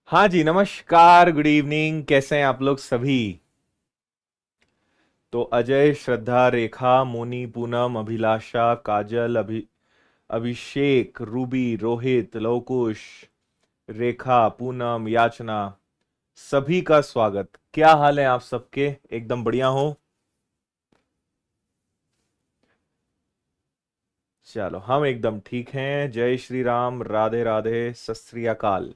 हाँ जी, नमस्कार, good evening. कैसे हैं आप लोग सभी? तो अजय, श्रद्धा, रेखा, मोनी, पूनम, अभिलाषा, काजल, अभिषेक, रूबी, रोहित, लवकुश, रेखा, पूनम, याचना, सभी का स्वागत। क्या हाल है आप सबके? एकदम बढ़िया हो? चलो, हम एकदम ठीक हैं। जय श्री राम, राधे राधे, सत श्री अकाल।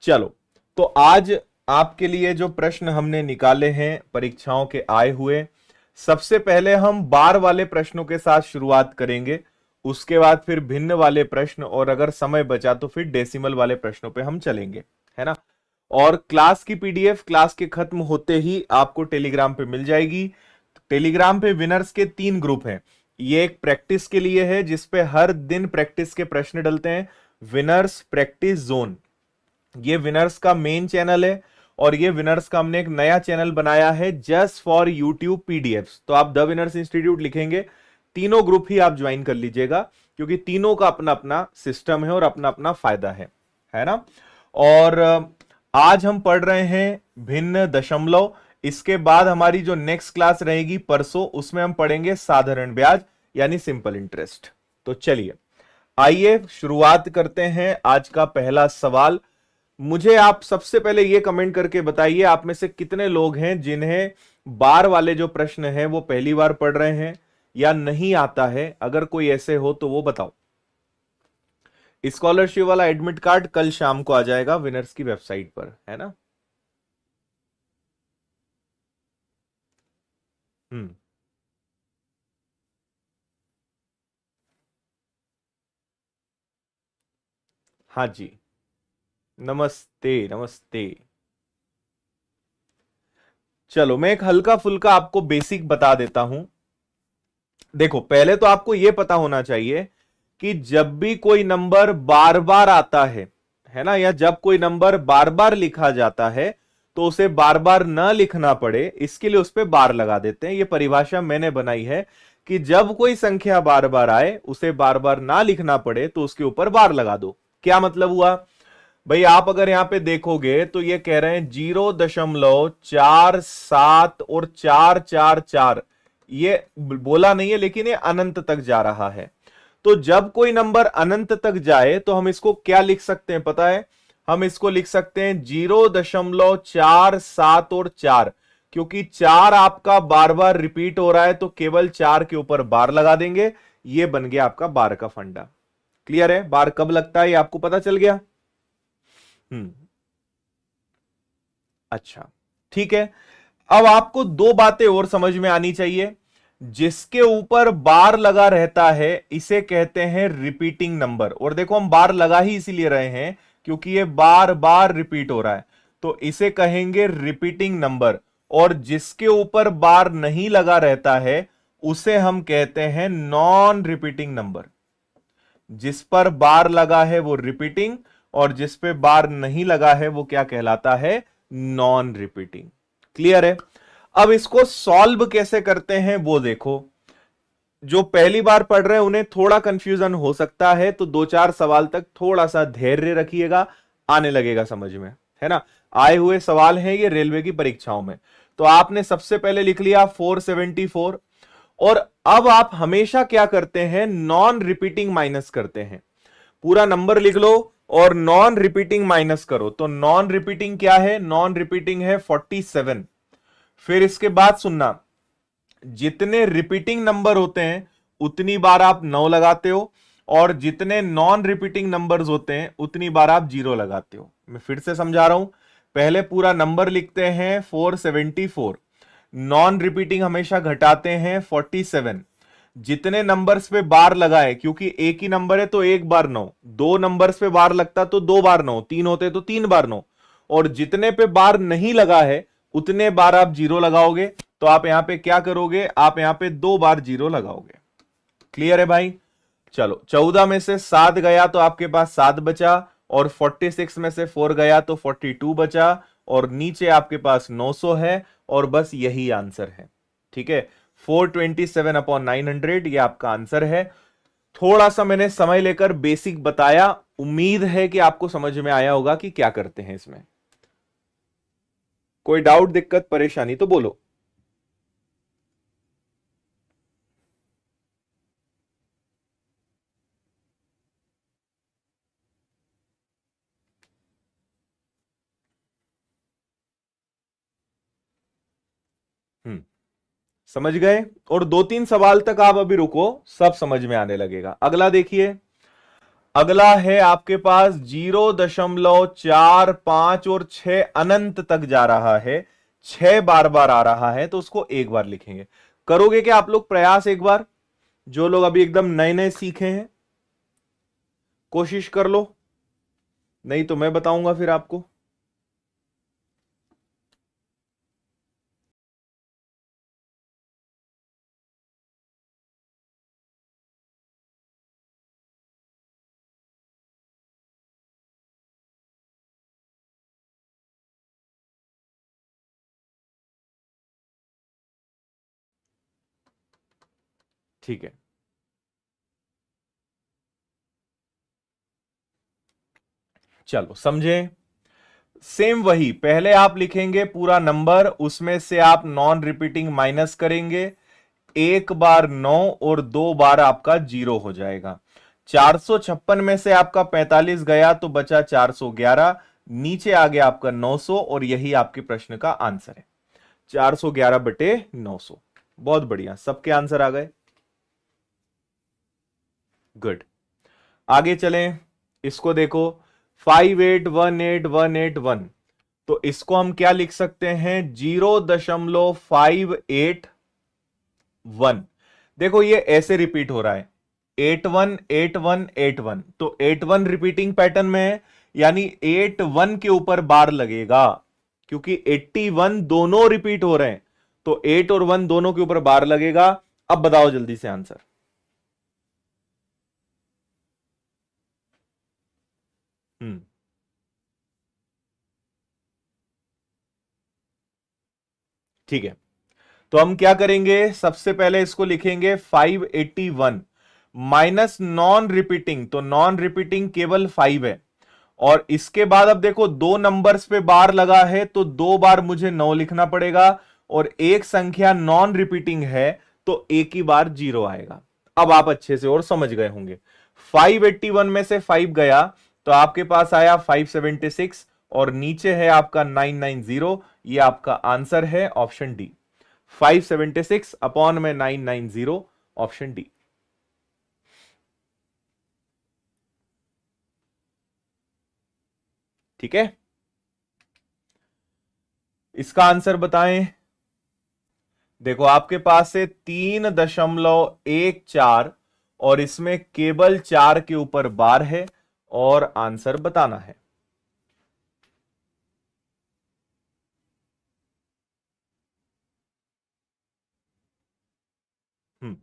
चलो, तो आज आपके लिए जो प्रश्न हमने निकाले हैं परीक्षाओं के आए हुए, सबसे पहले हम बार वाले प्रश्नों के साथ शुरुआत करेंगे। उसके बाद फिर भिन्न वाले प्रश्न, और अगर समय बचा तो फिर डेसिमल वाले प्रश्नों पे हम चलेंगे, है ना। और क्लास की पीडीएफ क्लास के खत्म होते ही आपको टेलीग्राम पे मिल जाएगी। टेलीग्राम पे विनर्स के 3 ग्रुप हैं। ये एक प्रैक्टिस के लिए है जिसपे हर दिन प्रैक्टिस के प्रश्न डलते हैं। विनर्स प्रैक्टिस जोन, ये विनर्स का मेन चैनल है। और ये विनर्स का हमने एक नया चैनल बनाया है जस्ट फॉर यूट्यूब पीडीएफ्स। तो आप द विनर्स इंस्टीट्यूट लिखेंगे, तीनों ग्रुप ही आप ज्वाइन कर लीजिएगा, क्योंकि तीनों का अपना अपना सिस्टम है और अपना अपना फायदा है ना। और आज हम पढ़ रहे हैं भिन्न दशमलव। इसके बाद हमारी जो नेक्स्ट क्लास रहेगी परसों, उसमें हम पढ़ेंगे साधारण ब्याज यानी सिंपल इंटरेस्ट। तो चलिए, आइए शुरुआत करते हैं। आज का पहला सवाल, मुझे आप सबसे पहले ये कमेंट करके बताइए, आप में से कितने लोग हैं जिन्हें बार वाले जो प्रश्न हैं वो पहली बार पढ़ रहे हैं या नहीं आता है। अगर कोई ऐसे हो तो वो बताओ। स्कॉलरशिप वाला एडमिट कार्ड कल शाम को आ जाएगा विनर्स की वेबसाइट पर, है ना। हम्म। हाँ जी, नमस्ते नमस्ते। चलो, मैं एक हल्का फुल्का आपको बेसिक बता देता हूं। देखो, पहले तो आपको यह पता होना चाहिए कि जब भी कोई नंबर बार बार आता है ना, या जब कोई नंबर बार बार लिखा जाता है तो उसे बार बार ना लिखना पड़े, इसके लिए उस पर बार लगा देते हैं। यह परिभाषा मैंने बनाई है कि जब कोई संख्या बार बार आए, उसे बार बार ना लिखना पड़े, तो उसके ऊपर बार लगा दो। क्या मतलब हुआ भाई? आप अगर यहां पे देखोगे तो ये कह रहे हैं 0.47 और 444। ये बोला नहीं है, लेकिन ये अनंत तक जा रहा है। तो जब कोई नंबर अनंत तक जाए तो हम इसको क्या लिख सकते हैं पता है? हम इसको लिख सकते हैं 0.47 और 4। क्योंकि 4 आपका बार बार रिपीट हो रहा है, तो केवल 4 के ऊपर बार लगा देंगे। ये बन गया आपका बार का फंडा। क्लियर है? बार कब लगता है ये आपको पता चल गया? हम्म। अच्छा, ठीक है। अब आपको दो बातें और समझ में आनी चाहिए। जिसके ऊपर बार लगा रहता है इसे कहते हैं रिपीटिंग नंबर। और देखो, हम बार लगा ही इसीलिए रहे हैं क्योंकि ये बार बार रिपीट हो रहा है, तो इसे कहेंगे रिपीटिंग नंबर। और जिसके ऊपर बार नहीं लगा रहता है उसे हम कहते हैं नॉन रिपीटिंग नंबर। जिस पर बार लगा है वो रिपीटिंग, और जिस पे बार नहीं लगा है वो क्या कहलाता है? Non repeating. क्लियर है? अब इसको सॉल्व कैसे करते हैं वो देखो। जो पहली बार पढ़ रहे हैं उन्हें थोड़ा कंफ्यूजन हो सकता है, तो 2-4 सवाल तक थोड़ा सा धैर्य रखिएगा, आने लगेगा समझ में, है ना। आए हुए सवाल हैं ये रेलवे की परीक्षाओं में। तो आपने सबसे पहले लिख लिया 474। और अब आप हमेशा क्या करते हैं? नॉन रिपीटिंग माइनस करते हैं। पूरा नंबर लिख लो और नॉन रिपीटिंग माइनस करो। तो नॉन रिपीटिंग क्या है? नॉन रिपीटिंग है 47। फिर इसके बाद सुनना, जितने रिपीटिंग नंबर होते हैं उतनी बार आप 9 लगाते हो, और जितने नॉन रिपीटिंग नंबर्स होते हैं उतनी बार आप 0 लगाते हो। मैं फिर से समझा रहा हूं। पहले पूरा नंबर लिखते हैं 474, नॉन रिपीटिंग हमेशा घटाते हैं 47। जितने नंबर्स पे बार लगाए, क्योंकि एक ही नंबर है तो एक बार 9, दो नंबर्स पे बार लगता तो दो बार 9, तीन होते तो 3 बार 9। और जितने पे बार नहीं लगा है उतने बार आप 0 लगाओगे। तो आप यहां पे क्या करोगे? आप यहां पे 2 बार 0 लगाओगे। क्लियर है भाई? चलो, 14 में से 7 गया तो आपके पास 7 बचा, और 46 में से 4 गया तो 42 बचा, और नीचे आपके पास 900 है, और बस यही आंसर है। ठीक है, 427/900 ये आपका आंसर है। थोड़ा सा मैंने समय लेकर बेसिक बताया, उम्मीद है कि आपको समझ में आया होगा कि क्या करते हैं इसमें। कोई डाउट, दिक्कत, परेशानी तो बोलो। हम्म, समझ गए? और 2-3 सवाल तक आप अभी रुको, सब समझ में आने लगेगा। अगला देखिए, अगला है आपके पास 0.45 और 6 अनंत तक जा रहा है, 6 बार बार आ रहा है, तो उसको एक बार लिखेंगे। करोगे क्या आप लोग प्रयास एक बार? जो लोग अभी एकदम नए नए सीखे हैं, कोशिश कर लो, नहीं तो मैं बताऊंगा फिर आपको। ठीक है, चलो समझे। सेम वही, पहले आप लिखेंगे पूरा नंबर, उसमें से आप नॉन रिपीटिंग माइनस करेंगे, एक बार 9 और 2 बार आपका 0 हो जाएगा। 456 में से आपका 45 गया तो बचा 411, नीचे आ गया आपका 900, और यही आपके प्रश्न का आंसर है, 411/900। बहुत बढ़िया, सबके आंसर आ गए। गुड, आगे चलें। इसको देखो, 581818, तो इसको हम क्या लिख सकते हैं? 0.581। देखो ये ऐसे रिपीट हो रहा है, 818181, तो 81 रिपीटिंग पैटर्न में है, यानी 81 के ऊपर बार लगेगा, क्योंकि 81 दोनों रिपीट हो रहे हैं, तो 8 और 1 दोनों के ऊपर बार लगेगा। अब बताओ जल्दी से आंसर। हम्म, ठीक है, तो हम क्या करेंगे? सबसे पहले इसको लिखेंगे 581 माइनस नॉन रिपीटिंग, तो नॉन रिपीटिंग केवल 5 है, और इसके बाद अब देखो दो नंबर्स पे बार लगा है, तो 2 बार मुझे 9 लिखना पड़ेगा, और एक संख्या नॉन रिपीटिंग है, तो एक ही बार 0 आएगा। अब आप अच्छे से और समझ गए होंगे। 581 में से 5 गया तो आपके पास आया 576, और नीचे है आपका 990, ये आपका आंसर है ऑप्शन डी। 576 अपॉन में 990, ऑप्शन डी। ठीक है, इसका आंसर बताएं। देखो आपके पास से 3.14, और इसमें केवल 4 के ऊपर बार है, और आंसर बताना है। हम्म,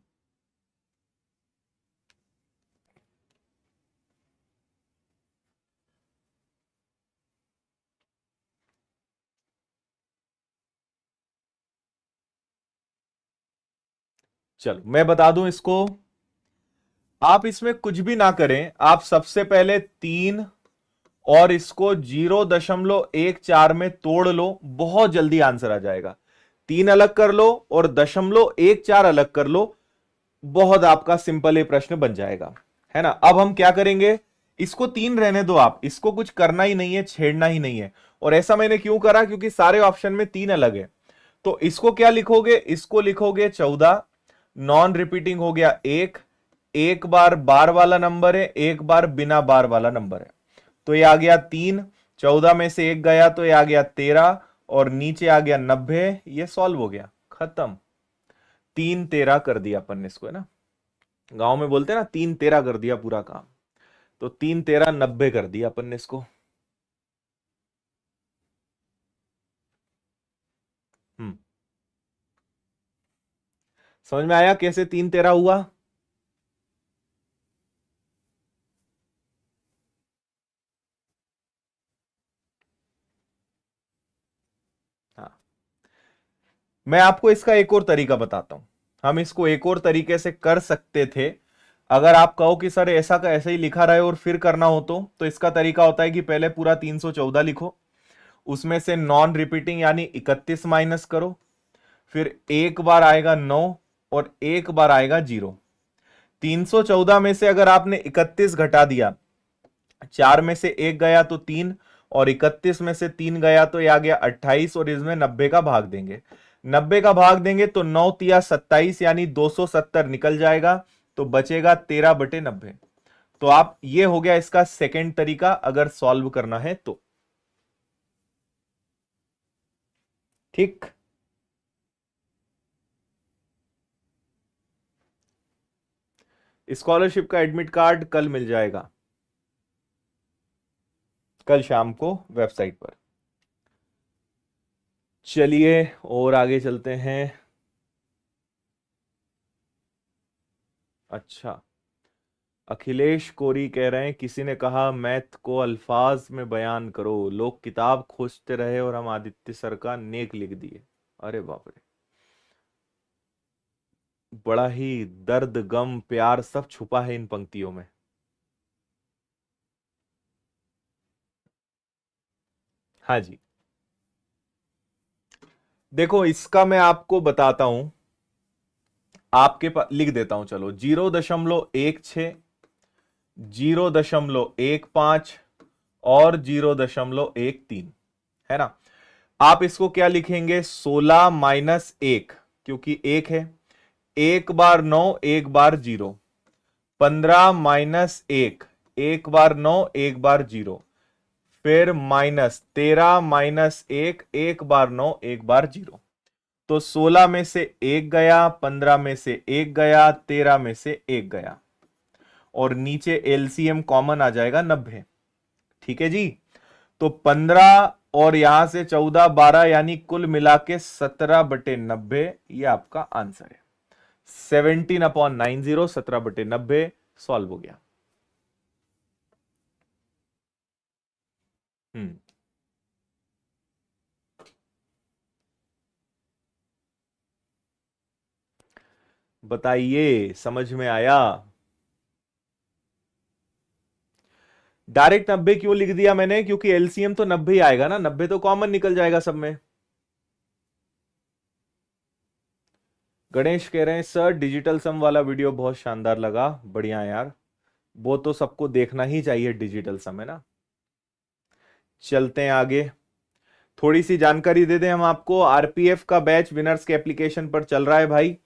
चलो मैं बता दूं इसको। आप इसमें कुछ भी ना करें, आप सबसे पहले 3 और इसको 0.14 में तोड़ लो, बहुत जल्दी आंसर आ जाएगा। 3 अलग कर लो और 0.14 अलग कर लो, बहुत आपका सिंपल ये प्रश्न बन जाएगा, है ना? अब हम क्या करेंगे, इसको 3 रहने दो, आप इसको कुछ करना ही नहीं है, छेड़ना ही नहीं है। और ऐसा मैंने क्यों करा, क्योंकि सारे ऑप्शन में 3 अलग है। तो इसको क्या लिखोगे? इसको लिखोगे 14, नॉन रिपीटिंग हो गया एक, एक बार बार वाला नंबर है, एक बार बिना बार वाला नंबर है, तो ये आ गया 3। 14 में से एक गया तो ये आ गया 13, और नीचे आ गया 90, ये सॉल्व हो गया, खत्म। 3 13 कर दिया अपन ने इसको, है ना? गांव में बोलते हैं ना, 3 13 कर दिया पूरा काम, तो 3 13 90 कर दिया अपन ने इसको। हम्म, समझ में आया कैसे 3 13 हुआ? हाँ, मैं आपको इसका एक और तरीका बताता हूं। हम इसको एक और तरीके से कर सकते थे, अगर आप कहो कि सर ऐसा का ऐसे ही लिखा रहे और फिर करना हो तो इसका तरीका होता है कि पहले पूरा 314 लिखो, उसमें से नॉन रिपीटिंग यानी 31 माइनस करो, फिर एक बार आएगा 9 और एक बार आएगा 0। 314 में से अगर आपने 31 घटा दिया, 4 में से 1 गया तो 3, और 31 में से 3 गया तो ये आ गया 28, और इसमें 90 का भाग देंगे। 90 का भाग देंगे तो 9 तिया 27 यानी 270 निकल जाएगा, तो बचेगा 13/90। तो आप, ये हो गया इसका सेकंड तरीका अगर सॉल्व करना है तो। ठीक, स्कॉलरशिप का एडमिट कार्ड कल मिल जाएगा, कल शाम को वेबसाइट पर। चलिए और आगे चलते हैं। अच्छा, अखिलेश कोरी कह रहे हैं किसी ने कहा मैथ को अल्फाज में बयान करो, लोग किताब खोजते रहे और हम आदित्य सर का नेक लिख दिए। अरे बाप रे, बड़ा ही दर्द गम प्यार सब छुपा है इन पंक्तियों में। हाँ जी, देखो इसका मैं आपको बताता हूं, आपके पास लिख देता हूं, चलो 0.16, 0.15 और 0.13, है ना। आप इसको क्या लिखेंगे, 16 माइनस 1, क्योंकि 1 है, एक बार 9 एक बार 0, 15 माइनस 1, एक बार 9 एक बार 0, फिर माइनस 13 माइनस 1, एक बार 9 एक बार 0। तो 16 में से 1 गया, 15 में से 1 गया, 13 में से 1 गया, और नीचे एलसीएम कॉमन आ जाएगा 90। ठीक है जी, तो 15 और यहां से 14 12 यानी कुल मिला के 17/90, ये आपका आंसर है। 17/90, 17/90 सॉल्व हो गया। बताइए, समझ में आया? डायरेक्ट 90 क्यों लिख दिया मैंने, क्योंकि एलसीएम तो 90 ही आएगा ना, 90 तो कॉमन निकल जाएगा सब में। गणेश कह रहे हैं सर डिजिटल सम वाला वीडियो बहुत शानदार लगा, बढ़िया यार, वो तो सबको देखना ही चाहिए डिजिटल सम, है ना। चलते हैं आगे, थोड़ी सी जानकारी दे दें हम आपको। आरपीएफ का बैच विनर्स के एप्लीकेशन पर चल रहा है भाई,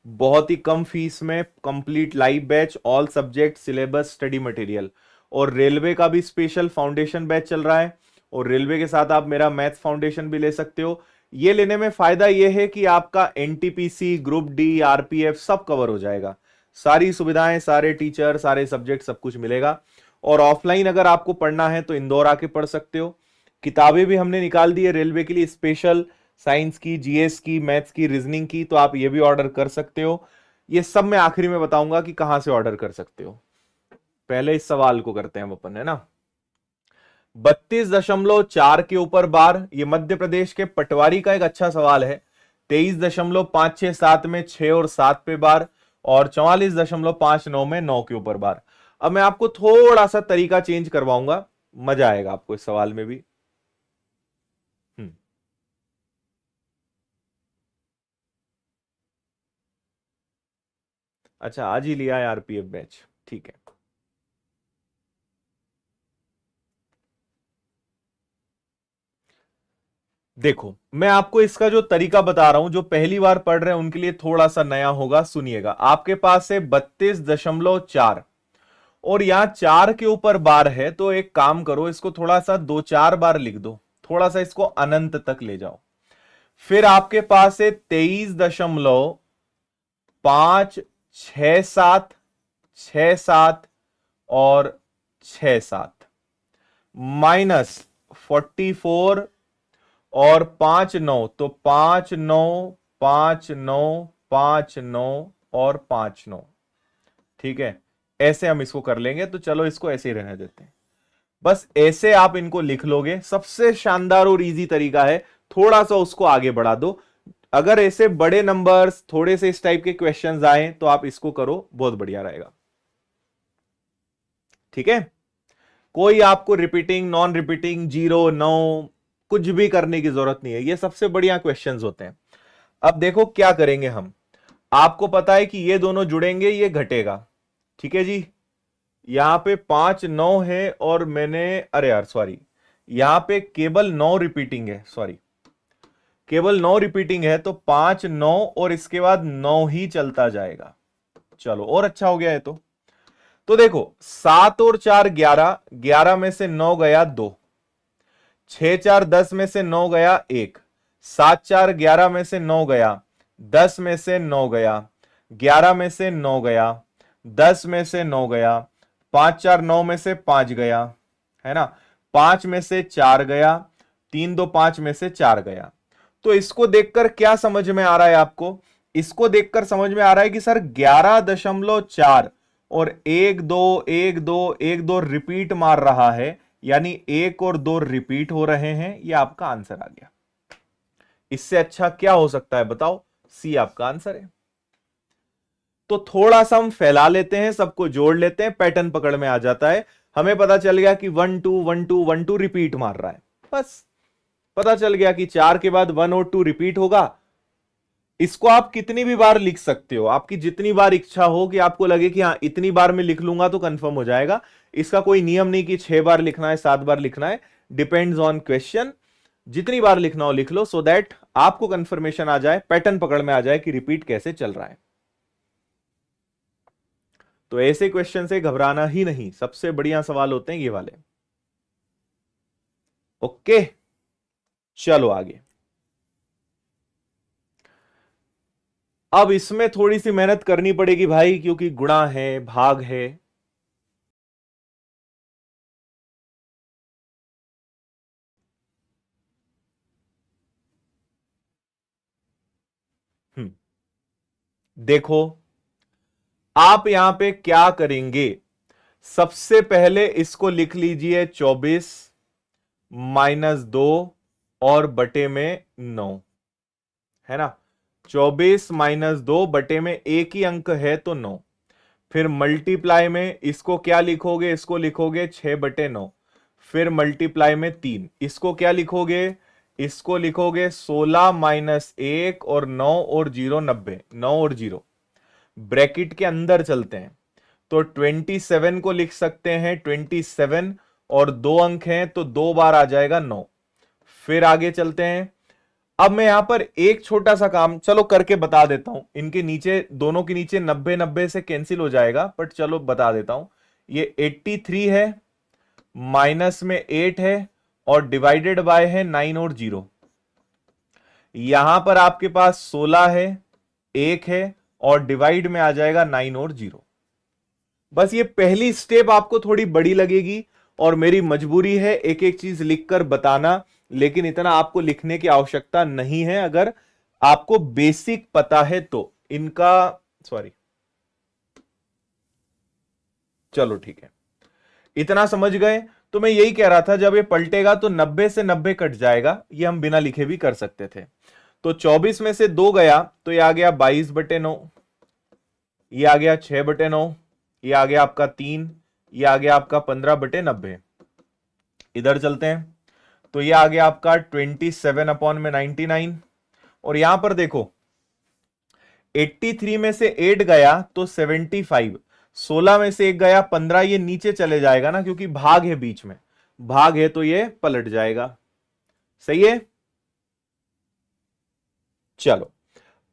बहुत ही कम फीस में complete live batch, all subject syllabus study material. और रेलवे का भी स्पेशल फाउंडेशन बैच चल रहा है, और रेलवे के साथ आप मेरा मैथ्स फाउंडेशन भी ले सकते हो। ये लेने में फायदा ये है कि आपका एनटीपीसी, ग्रुप डी, आरपीएफ सब कवर हो जाएगा, सारी सुविधाएं, सारे टीचर, सारे सब्जेक्ट, सब कुछ मिलेगा। और ऑफलाइन अगर आपको पढ़ना है तो इंदौर आके पढ़ सकते हो। किताबें भी हमने निकाल दी है रेलवे के लिए स्पेशल, साइंस की, जीएस की, मैथ्स की, रीजनिंग की, तो आप ये भी ऑर्डर कर सकते हो। ये सब मैं आखिरी में बताऊंगा कि कहां से ऑर्डर कर सकते हो। पहले इस सवाल को करते हैं हम अपन, है ना। 32.4 के ऊपर बार, ये मध्य प्रदेश के पटवारी का एक अच्छा सवाल है। 23.567 में 6 और 7 पे बार, और 44.59 में 9 के ऊपर बार। अब मैं आपको थोड़ा सा तरीका चेंज करवाऊंगा, मजा आएगा आपको इस सवाल में भी। अच्छा, आज ही लिया है आरपीएफ बैच, ठीक है। देखो मैं आपको इसका जो तरीका बता रहा हूं, जो पहली बार पढ़ रहे हैं उनके लिए थोड़ा सा नया होगा, सुनिएगा। आपके पास है 32.4, और यहां 4 के ऊपर बार है, तो एक काम करो, इसको थोड़ा सा 2-4 बार लिख दो, थोड़ा सा इसको अनंत तक ले जाओ। फिर आपके पास है 23.567, 6-7 और 6-7, माइनस 44 और 5-9, तो 5-9, 5-9, 5-9 और 5-9। ठीक है, ऐसे हम इसको कर लेंगे, तो चलो इसको ऐसे ही रहने देते हैं। बस ऐसे आप इनको लिख लोगे, सबसे शानदार और इजी तरीका है। थोड़ा सा उसको आगे बढ़ा दो, अगर ऐसे बड़े नंबर्स, थोड़े से इस टाइप के क्वेश्चंस आए तो आप इसको करो, बहुत बढ़िया रहेगा। ठीक है, कोई आपको रिपीटिंग, नॉन रिपीटिंग, 0, 9 कुछ भी करने की जरूरत नहीं है। ये सबसे बढ़िया क्वेश्चंस होते हैं। अब देखो क्या करेंगे हम, आपको पता है कि ये दोनों जुड़ेंगे, ये घटेगा, ठीक है जी। यहां पे 5 9 है और मैंने, अरे यार सॉरी, यहां पे केवल 9 रिपीटिंग है, सॉरी केवल 9 रिपीटिंग है, तो 5 9 और इसके बाद 9 ही चलता जाएगा। चलो और अच्छा हो गया है। तो देखो 7 और 4 11, 11 में से 9 गया 2, 6 4 10 में से 9 गया 1, 7 4 11 में से 9 गया, 10 में से 9 गया, 11 में से 9 गया, 10 में से 9 गया, 5 4 9 में से 5 गया, है ना, 5 में से 4 गया, 3 2 5 में से 4 गया। तो इसको देखकर क्या समझ में आ रहा है आपको, इसको देखकर समझ में आ रहा है कि सर 11.4 और 1 2 1 2 1 2 रिपीट मार रहा है, यानी 1 और 2 रिपीट हो रहे हैं। यह आपका आंसर आ गया। इससे अच्छा क्या हो सकता है बताओ, सी आपका आंसर है। तो थोड़ा सा हम फैला लेते हैं, सबको जोड़ लेते हैं, पैटर्न पकड़ में आ जाता है। हमें पता चल गया कि 1 2 1 2 1 2 रिपीट मार रहा है, बस पता चल गया कि 4 के बाद 1 और 2 रिपीट होगा। इसको आप कितनी भी बार लिख सकते हो, आपकी जितनी बार इच्छा हो, कि आपको लगे कि हाँ इतनी बार में लिख लूंगा तो कंफर्म हो जाएगा। इसका कोई नियम नहीं कि 6 बार लिखना है, 7 बार लिखना है, डिपेंड्स ऑन क्वेश्चन। जितनी बार लिखना हो लिख लो, सो दैट आपको कंफर्मेशन आ जाए, पैटर्न पकड़ में आ जाए कि रिपीट कैसे चल रहा है। तो ऐसे क्वेश्चन से घबराना ही नहीं, सबसे बढ़िया सवाल होते हैं ये वाले। ओके चलो आगे। अब इसमें थोड़ी सी मेहनत करनी पड़ेगी भाई, क्योंकि गुणा है, भाग है। देखो आप यहां पे क्या करेंगे, सबसे पहले इसको लिख लीजिए 24 -2 और बटे में 9, है ना। 24 -2 बटे में एक ही अंक है तो 9, फिर मल्टीप्लाई में इसको क्या लिखोगे, इसको लिखोगे 6/9, फिर मल्टीप्लाई में 3, इसको क्या लिखोगे, इसको लिखोगे 16 -1 और 9 और 0 90, 9 और 0 ब्रैकेट के अंदर चलते हैं तो 27 को लिख सकते हैं 27, और 2 अंक हैं तो 2 बार आ जाएगा 9। फिर आगे चलते हैं। अब मैं यहां पर एक छोटा सा काम चलो करके बता देता हूं, इनके नीचे, दोनों के नीचे 90 90 से कैंसिल हो जाएगा, बट चलो बता देता हूं। ये 83 है, माइनस में 8 है, और डिवाइडेड बाय है 9 और 0। यहां पर आपके पास 16 है, 1 है, और डिवाइड में आ जाएगा 9 और 0। बस ये पहली स्टेप आपको थोड़ी बड़ी लगेगी, और मेरी मजबूरी है एक एक चीज लिखकर बताना, लेकिन इतना आपको लिखने की आवश्यकता नहीं है अगर आपको बेसिक पता है तो। इनका सॉरी, चलो ठीक है, इतना समझ गए। तो मैं यही कह रहा था, जब ये पलटेगा तो 90 से 90 कट जाएगा, ये हम बिना लिखे भी कर सकते थे। तो 24 में से 2 गया तो ये आ गया 22/9, ये आ गया 6/9, ये आ गया आपका 3, ये आ गया आपका 15/90। इधर चलते हैं तो ये आ गया आपका 27/99। और यहां पर देखो 83 में से 8 गया तो 75, 16 में से 1 गया 15, ये नीचे चले जाएगा ना, क्योंकि भाग है बीच में, भाग है तो ये पलट जाएगा। सही है। चलो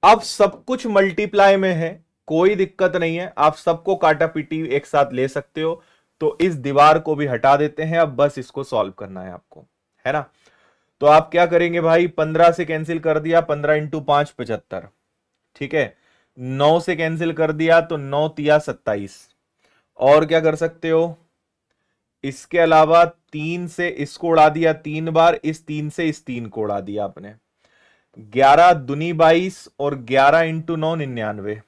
अब सब कुछ मल्टीप्लाई में है, कोई दिक्कत नहीं है, आप सबको काटा पीटी एक साथ ले सकते हो। तो इस दीवार को भी हटा देते हैं, अब बस इसको सॉल्व करना है आपको, है ना। तो आप क्या करेंगे भाई, 15 से कैंसिल कर दिया, 15 × 5 75, ठीक है। 9 से कैंसिल कर दिया तो 9 तिया 27। और क्या कर सकते हो, इसके अलावा 3 से इसको उड़ा दिया 3 बार, इस 3 से इस 3 को उड़ा दिया आपने। 11 दूनी 22 और 11 × 9 99,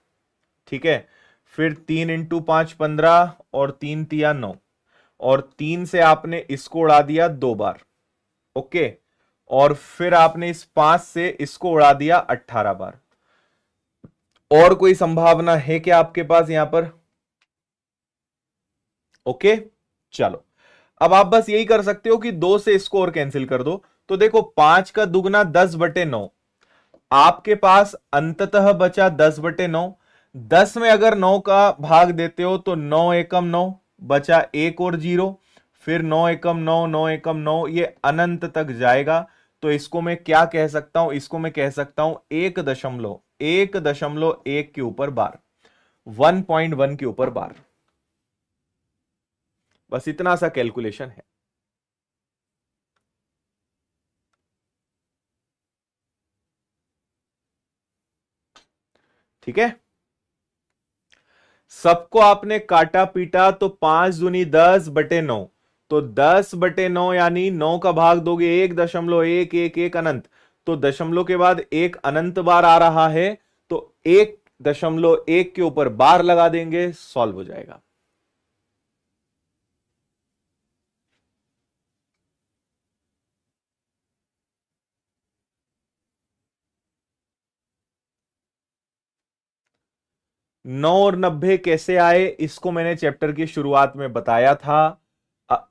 ठीक है। फिर 3 × 5 15 और 3 तिया 9, और 3 से आपने इसको उड़ा दिया 2 बार, ओके। और फिर आपने इस 5 से इसको उड़ा दिया 18 बार। और कोई संभावना है क्या आपके पास यहां पर, ओके। चलो, अब आप बस यही कर सकते हो कि 2 से इसको और कैंसिल कर दो। तो देखो 5 का दुगना 10/9, आपके पास अंततः बचा 10/9। 10 में अगर 9 का भाग देते हो तो 9 एकम 9, बचा 1 और 0, फिर 9 एकम 9, 9 एकम 9, ये अनंत तक जाएगा। तो इसको मैं क्या कह सकता हूं, इसको मैं कह सकता हूं 1.1 के ऊपर बार, 1.1 के ऊपर बार। बस इतना सा कैलकुलेशन है। ठीक है, सबको आपने काटा पीटा तो 5 दूनी 10/9, तो 10/9 यानी 9 का भाग दोगे 1.111 अनंत, तो दशमलव के बाद एक अनंत बार आ रहा है, तो 1.1 के ऊपर बार लगा देंगे, सॉल्व हो जाएगा। नौ और 90 कैसे आए, इसको मैंने चैप्टर की शुरुआत में बताया था।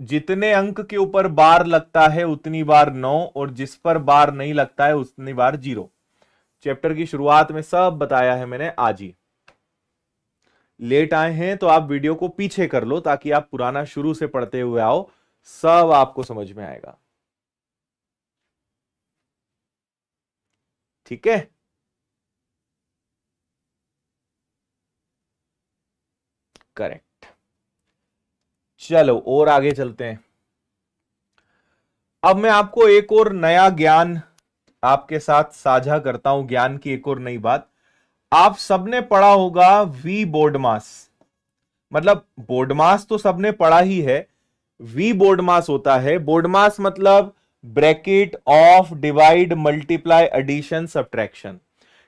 जितने अंक के ऊपर बार लगता है उतनी बार 9, और जिस पर बार नहीं लगता है उतनी बार 0। चैप्टर की शुरुआत में सब बताया है मैंने आज ही। लेट आए हैं तो आप वीडियो को पीछे कर लो ताकि आप पुराना शुरू से पढ़ते हुए आओ, सब आपको समझ में आएगा। ठीक है, करेक्ट। चलो और आगे चलते हैं। अब मैं आपको एक और नया ज्ञान आपके साथ साझा करता हूं, ज्ञान की एक और नई बात। आप सबने पढ़ा होगा वी बोर्ड मास, मतलब बोर्ड मास तो सबने पढ़ा ही है, वी बोर्ड मास होता है। बोर्ड मास मतलब bracket of divide multiply addition subtraction,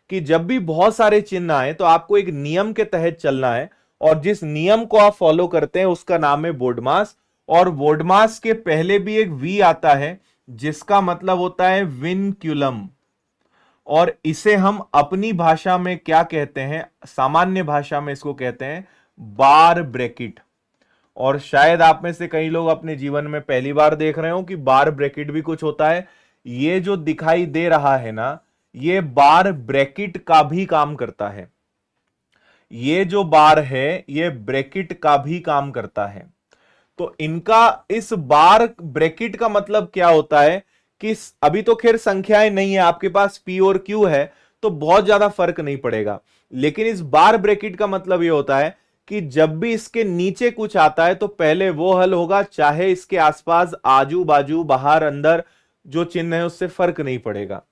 कि जब भी बहुत सारे चिन्ह आए तो आपको एक नियम के तहत चलना है, और जिस नियम को आप फॉलो करते हैं उसका नाम है बोर्ड मास। और बोर्ड मास के पहले भी एक वी आता है जिसका मतलब होता है विनक्यूलम, और इसे हम अपनी भाषा में क्या कहते हैं, सामान्य भाषा में इसको कहते हैं बार ब्रैकेट। और शायद आप में से कई लोग अपने जीवन में पहली बार देख रहे हो कि बार ब्रैकेट भी कुछ होता है। ये जो दिखाई दे रहा है ना, ये बार ब्रैकेट का भी काम करता है। ये जो बार है ये ब्रैकेट का भी काम करता है। तो इनका, इस बार ब्रैकेट का मतलब क्या होता है कि अभी तो खैर संख्याएं नहीं है आपके पास, पी और क्यू है, तो बहुत ज्यादा फर्क नहीं पड़ेगा। लेकिन इस बार ब्रैकेट का मतलब यह होता है कि जब भी इसके नीचे कुछ आता है तो पहले वो हल होगा, चाहे इसके आसपास आजू बाजू बाहर अंदर जो चिन्ह है उससे फर्क नहीं पड़ेगा।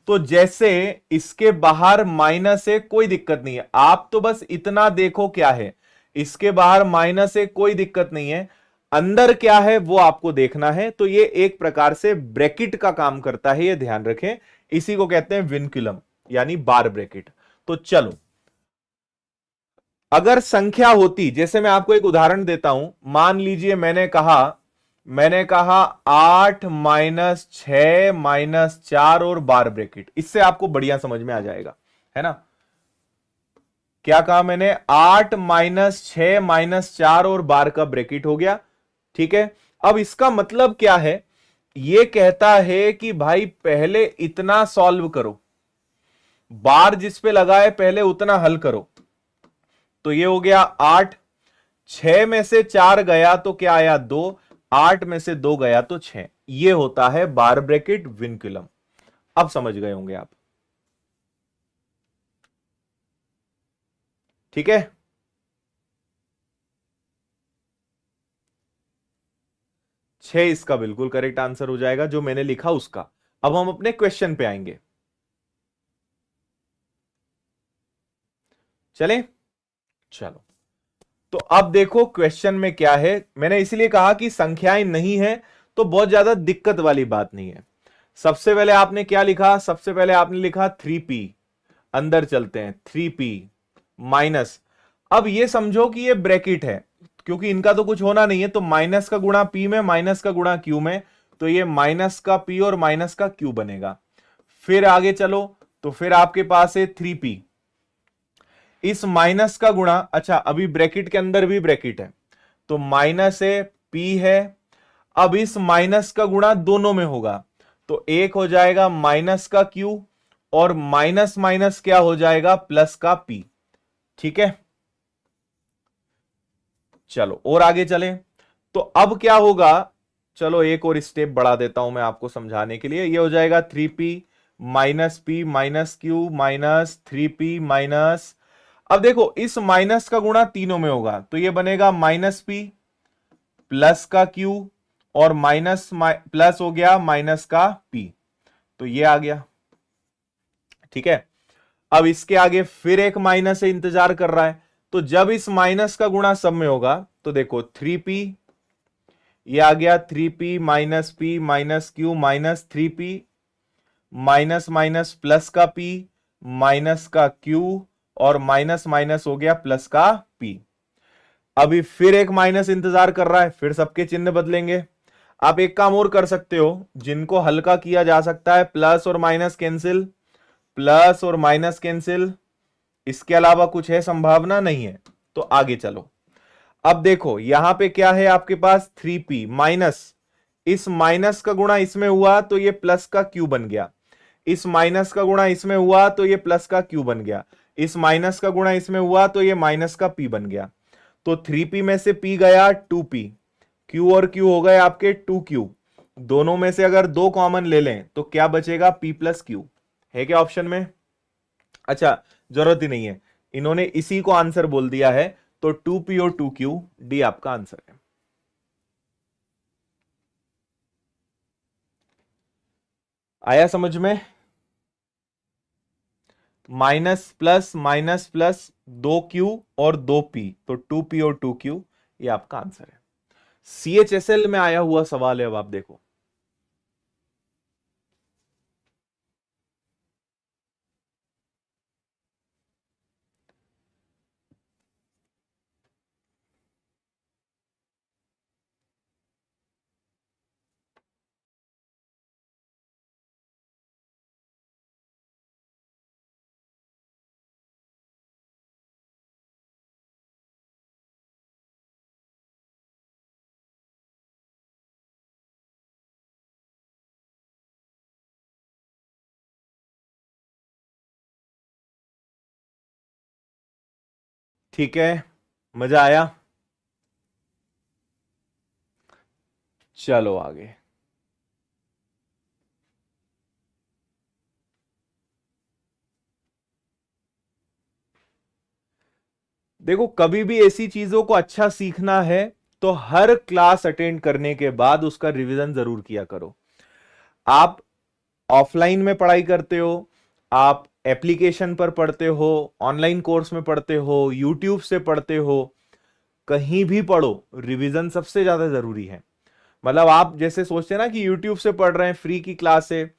तो जैसे इसके बाहर माइनस है, कोई दिक्कत नहीं है, आप तो बस इतना देखो क्या है, इसके बाहर माइनस है कोई दिक्कत नहीं है, अंदर क्या है वो आपको देखना है। तो ये एक प्रकार से ब्रैकेट का काम करता है, ये ध्यान रखें। इसी को कहते हैं विनक्यूलम यानी बार ब्रैकेट। तो चलो, अगर संख्या होती, जैसे मैं आपको एक उदाहरण देता हूं, मान लीजिए मैंने कहा 8 माइनस 6 माइनस 4 और बार ब्रैकेट, इससे आपको बढ़िया समझ में आ जाएगा, है ना। क्या कहा मैंने, 8 माइनस 6 माइनस 4 और बार का ब्रैकेट हो गया। ठीक है, अब इसका मतलब क्या है, यह कहता है कि भाई पहले इतना सॉल्व करो, बार जिस पे लगा है पहले उतना हल करो। तो ये हो गया 8, 6 में से 4 गया तो क्या आया 2, 8 में से 2 गया तो 6। ये होता है बार ब्रैकेट विनक्यूलम। अब समझ गए होंगे आप। ठीक है, छह इसका बिल्कुल करेक्ट आंसर हो जाएगा जो मैंने लिखा उसका। अब हम अपने क्वेश्चन पे आएंगे, चलें। चलो, तो अब देखो क्वेश्चन में क्या है। मैंने इसलिए कहा कि संख्याएं नहीं है तो बहुत ज्यादा दिक्कत वाली बात नहीं है। सबसे पहले आपने क्या लिखा, सबसे पहले आपने लिखा 3p, अंदर चलते हैं 3p माइनस, अब ये समझो कि ये ब्रैकेट है, क्योंकि इनका तो कुछ होना नहीं है, तो माइनस का गुणा p में, माइनस का गुणा q में, तो ये माइनस का p और माइनस का q बनेगा। फिर आगे चलो, तो फिर आपके पास है 3p, इस माइनस का गुणा, अच्छा अभी ब्रैकेट के अंदर भी ब्रैकेट है, तो माइनस है P है। अब इस माइनस का गुणा दोनों में होगा, तो एक हो जाएगा माइनस का Q और माइनस माइनस क्या हो जाएगा, प्लस का P। ठीक है, चलो और आगे चलें। तो अब क्या होगा, चलो एक और स्टेप बढ़ा देता हूं मैं आपको समझाने के लिए। ये हो जाएगा 3P minus P minus Q minus 3P minus, अब देखो इस माइनस का गुणा तीनों में होगा, तो ये बनेगा माइनस P प्लस का Q और माइनस प्लस हो गया माइनस का P, तो ये आ गया। ठीक है, अब इसके आगे फिर एक माइनस से इंतजार कर रहा है, तो जब इस माइनस का गुणा सब में होगा तो देखो 3P, ये आ गया 3P minus P minus Q minus 3P minus minus plus का P माइनस का Q और माइनस माइनस हो गया प्लस का P। अभी फिर एक माइनस इंतजार कर रहा है, फिर सबके चिन्ह बदलेंगे। आप एक काम और कर सकते हो, जिनको हल्का किया जा सकता है, प्लस और माइनस कैंसिल, प्लस और माइनस कैंसिल, इसके अलावा कुछ है संभावना नहीं है, तो आगे चलो। अब देखो यहां पे क्या है आपके पास 3P माइनस, इस माइनस का गुणा इसमें हुआ तो ये प्लस का Q बन गया, इस माइनस का गुणा इसमें हुआ तो ये प्लस का Q बन गया, इस माइनस का गुणा इसमें हुआ तो ये माइनस का P बन गया। तो 3P में से P गया 2P, Q और Q हो गए आपके 2Q, दोनों में से अगर दो कॉमन ले लें तो क्या बचेगा, P प्लस Q। है क्या ऑप्शन में? अच्छा, जरूरत ही नहीं है, इन्होंने इसी को आंसर बोल दिया है, तो 2P और 2Q, डी आपका आंसर है। आया समझ में? माइनस प्लस 2Q और 2P, तो 2P और 2Q, ये आपका आंसर है। CHSL में आया हुआ सवाल है, अब आप देखो। ठीक है, मजा आया? चलो आगे। देखो कभी भी ऐसी चीजों को अच्छा सीखना है तो हर क्लास अटेंड करने के बाद उसका रिवीजन जरूर किया करो। आप ऑफलाइन में पढ़ाई करते हो, आप एप्लीकेशन पर पढ़ते हो, ऑनलाइन कोर्स में पढ़ते हो, यूट्यूब से पढ़ते हो, कहीं भी पढ़ो, रिवीजन सबसे ज्यादा जरूरी है। मतलब आप जैसे सोचते हैं ना कि यूट्यूब से पढ़ रहे हैं, फ्री की क्लास है,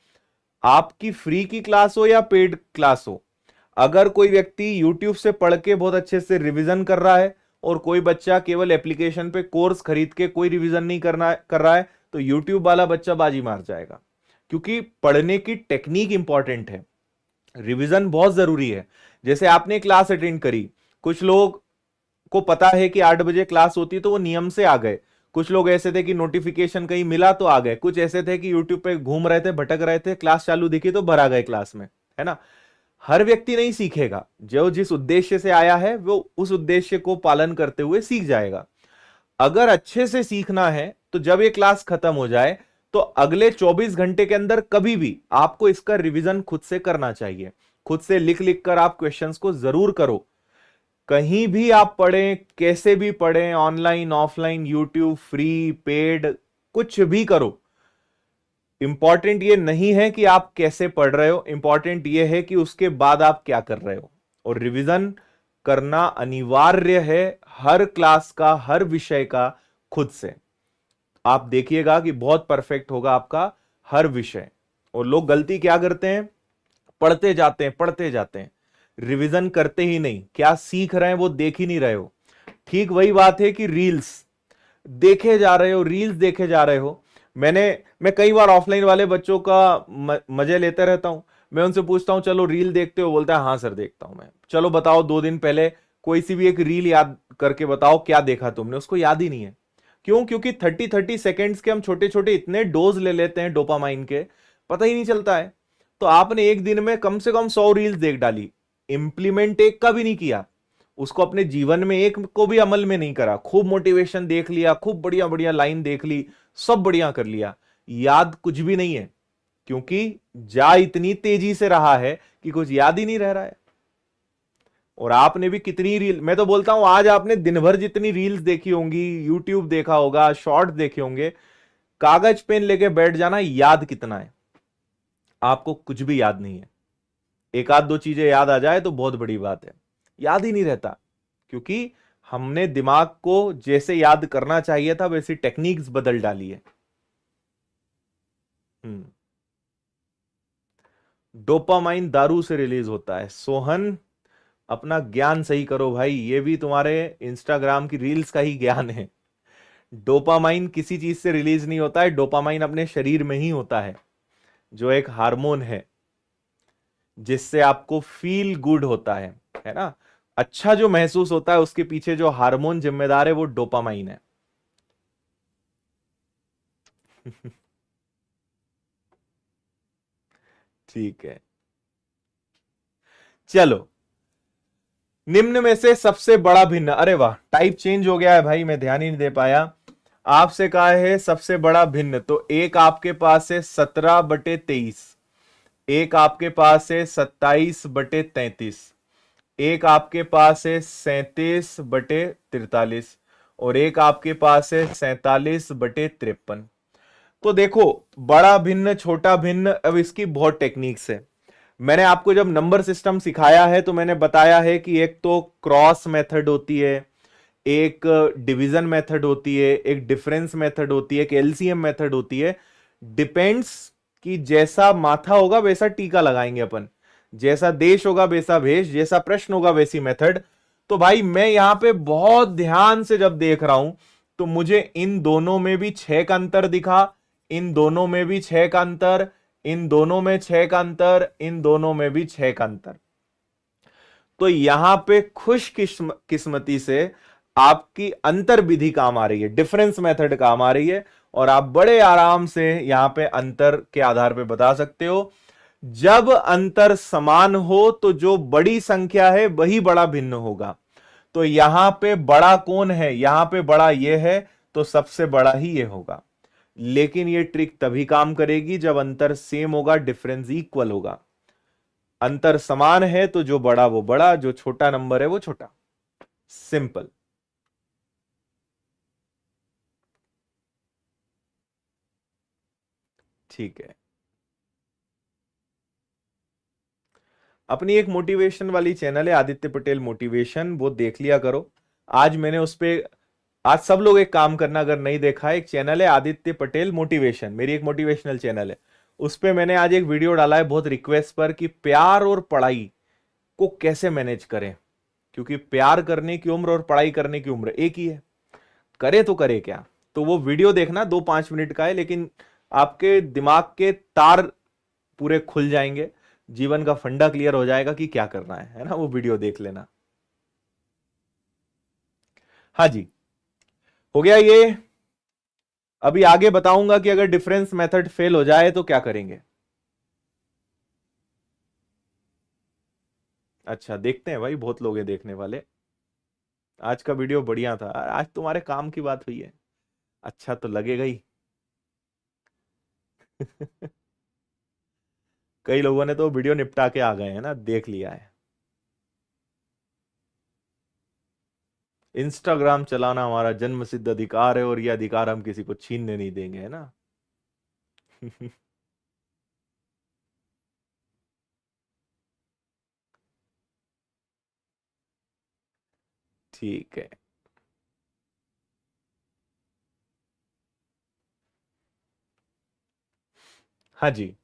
आपकी फ्री की क्लास हो या पेड क्लास हो, अगर कोई व्यक्ति यूट्यूब से पढ़ के बहुत अच्छे से रिवीजन कर रहा है और कोई बच्चा केवल एप्लीकेशन पे कोर्स खरीद के कोई रिवीजन नहीं कर रहा है, तो यूट्यूब वाला बच्चा बाजी मार जाएगा। क्योंकि पढ़ने की टेक्निक इंपॉर्टेंट है, रिवीजन बहुत जरूरी है। जैसे आपने क्लास अटेंड करी, कुछ लोग को पता है कि 8 बजे क्लास होती है तो वो नियम से आ गए, कुछ लोग ऐसे थे कि नोटिफिकेशन कहीं मिला तो आ गए, कुछ ऐसे थे कि यूट्यूब पे घूम रहे थे, भटक रहे थे, क्लास चालू दिखी तो भरा गए क्लास में, है ना। हर व्यक्ति नहीं सीखेगा, जो जिस उद्देश्य से आया है वो उस उद्देश्य को पालन करते हुए सीख जाएगा। अगर अच्छे से सीखना है तो जब ये क्लास खत्म हो जाए तो अगले 24 घंटे के अंदर कभी भी आपको इसका रिवीजन खुद से करना चाहिए। खुद से लिख लिख कर आप क्वेश्चंस को जरूर करो। कहीं भी आप पढ़ें, कैसे भी पढ़ें, online offline, YouTube, free paid, कुछ भी करो, इंपॉर्टेंट ये नहीं है कि आप कैसे पढ़ रहे हो, इंपॉर्टेंट ये है कि उसके बाद आप क्या कर रहे हो। और रिवीजन करना अनिवार्य है, हर क्लास का, हर विषय का, खुद से। आप देखिएगा कि बहुत परफेक्ट होगा आपका हर विषय। और लोग गलती क्या करते हैं, पढ़ते जाते हैं पढ़ते जाते हैं, रिवीजन करते ही नहीं, क्या सीख रहे हैं वो देख ही नहीं रहे हो। ठीक वही बात है कि रील्स देखे जा रहे हो, रील्स देखे जा रहे हो। मैं कई बार ऑफलाइन वाले बच्चों का मजे लेते रहता हूं। मैं उनसे पूछता हूं चलो रील देखते हो, बोलता है हाँ सर देखता हूं मैं। चलो बताओ 2 दिन पहले कोई सी भी एक रील याद करके बताओ क्या देखा तुमने, उसको याद ही नहीं है। क्यों? क्योंकि 30-30 सेकेंड्स के हम छोटे छोटे इतने डोज ले लेते हैं डोपामाइन के, पता ही नहीं चलता है। तो आपने एक दिन में कम से कम 100 रील्स देख डाली, इंप्लीमेंट एक का भी नहीं किया, उसको अपने जीवन में एक को भी अमल में नहीं करा, खूब मोटिवेशन देख लिया, खूब बढ़िया बढ़िया लाइन देख ली, सब बढ़िया कर लिया, याद कुछ भी नहीं है, क्योंकि जा इतनी तेजी से रहा है कि कुछ याद ही नहीं रह रहा है। और आपने भी कितनी रील, मैं तो बोलता हूं आज आपने दिन भर जितनी रील्स देखी होंगी, यूट्यूब देखा होगा, शॉर्ट देखे होंगे, कागज पेन लेके बैठ जाना, याद कितना है? आपको कुछ भी याद नहीं है। एक आध दो चीजें याद आ जाए तो बहुत बड़ी बात है, याद ही नहीं रहता, क्योंकि हमने दिमाग को जैसे याद करना चाहिए था वैसी टेक्निक्स बदल डाली है। डोपामाइन दारू से रिलीज होता है। सोहन, अपना ज्ञान सही करो भाई, ये भी तुम्हारे इंस्टाग्राम की रील्स का ही ज्ञान है। डोपामाइन किसी चीज से रिलीज नहीं होता है, डोपामाइन अपने शरीर में ही होता है, जो एक हार्मोन है जिससे आपको फील गुड होता है ना, अच्छा जो महसूस होता है, उसके पीछे जो हार्मोन जिम्मेदार है वो डोपामाइन है। ठीक है, चलो। निम्न में से सबसे बड़ा भिन्न, अरे वाह टाइप चेंज हो गया है भाई, मैं ध्यान ही नहीं दे पाया। आपसे कहा है सबसे बड़ा भिन्न, तो एक आपके पास है 17/23, एक आपके पास है 27/33, एक आपके पास है 37/43, और एक आपके पास है 47/53। तो देखो, बड़ा भिन्न छोटा भिन्न, अब इसकी बहुत टेक्निक्स है। मैंने आपको जब नंबर सिस्टम सिखाया है तो मैंने बताया है कि एक तो क्रॉस मेथड होती है, एक डिवीजन मेथड होती है, एक डिफरेंस मेथड होती है, एक एलसीएम मेथड होती है। डिपेंड्स कि जैसा माथा होगा वैसा टीका लगाएंगे अपन, जैसा देश होगा वैसा भेष, जैसा प्रश्न होगा वैसी मेथड। तो भाई मैं यहां पे बहुत ध्यान से जब देख रहा हूं तो मुझे इन दोनों में भी 6 का अंतर दिखा, इन दोनों में भी 6 का अंतर, इन दोनों में 6 का अंतर, इन दोनों में भी 6 का अंतर। तो यहां पे खुश किस्मती से आपकी अंतर विधि काम आ रही है, डिफरेंस मेथड काम आ रही है, और आप बड़े आराम से यहां पे अंतर के आधार पे बता सकते हो। जब अंतर समान हो तो जो बड़ी संख्या है वही बड़ा भिन्न होगा। तो यहां पे बड़ा कौन है? यहां पे बड़ा ये है, तो सबसे बड़ा ही ये होगा। लेकिन ये ट्रिक तभी काम करेगी जब अंतर सेम होगा, डिफरेंस इक्वल होगा। अंतर समान है तो जो बड़ा वो बड़ा, जो छोटा नंबर है वो छोटा। सिंपल। ठीक है, अपनी एक मोटिवेशन वाली चैनल है आदित्य पटेल मोटिवेशन, वो देख लिया करो। आज मैंने उस पे, आज सब लोग एक काम करना, अगर नहीं देखा है, एक चैनल है आदित्य पटेल मोटिवेशन, मेरी एक मोटिवेशनल चैनल है, उस पे मैंने आज एक वीडियो डाला है बहुत रिक्वेस्ट पर कि प्यार और पढ़ाई को कैसे मैनेज करें, क्योंकि प्यार करने की उम्र और पढ़ाई करने की उम्र एक ही है, करे तो करे क्या। तो वो वीडियो देखना, 2-5 मिनट का है, लेकिन आपके दिमाग के तार पूरे खुल जाएंगे, जीवन का फंडा क्लियर हो जाएगा कि क्या करना है ना, वो वीडियो देख लेना। हाँ जी, हो गया ये। अभी आगे बताऊंगा कि अगर डिफरेंस मेथड फेल हो जाए तो क्या करेंगे। अच्छा, देखते हैं भाई, बहुत लोग हैं देखने वाले। आज का वीडियो बढ़िया था, आज तुम्हारे काम की बात हुई है, अच्छा तो लगेगा ही। कई लोगों ने तो वीडियो निपटा के आ गए हैं ना, देख लिया है। इंस्टाग्राम चलाना हमारा जन्म सिद्ध अधिकार है, और यह अधिकार हम किसी को छीनने नहीं देंगे, है ना। ठीक है। हाँ जी,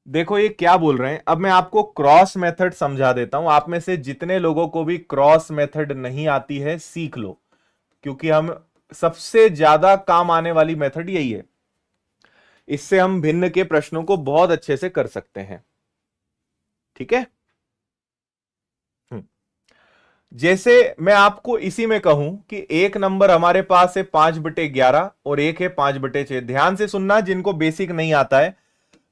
देखो ये क्या बोल रहे हैं, अब मैं आपको क्रॉस मेथड समझा देता हूं। आप में से जितने लोगों को भी क्रॉस मेथड नहीं आती है, सीख लो, क्योंकि हम सबसे ज्यादा काम आने वाली मेथड यही है। इससे हम भिन्न के प्रश्नों को बहुत अच्छे से कर सकते हैं। ठीक है। हम्म। जैसे मैं आपको इसी में कहूं कि एक नंबर हमारे पास है 5/11 और एक है 5/6। ध्यान से सुनना जिनको बेसिक नहीं आता है।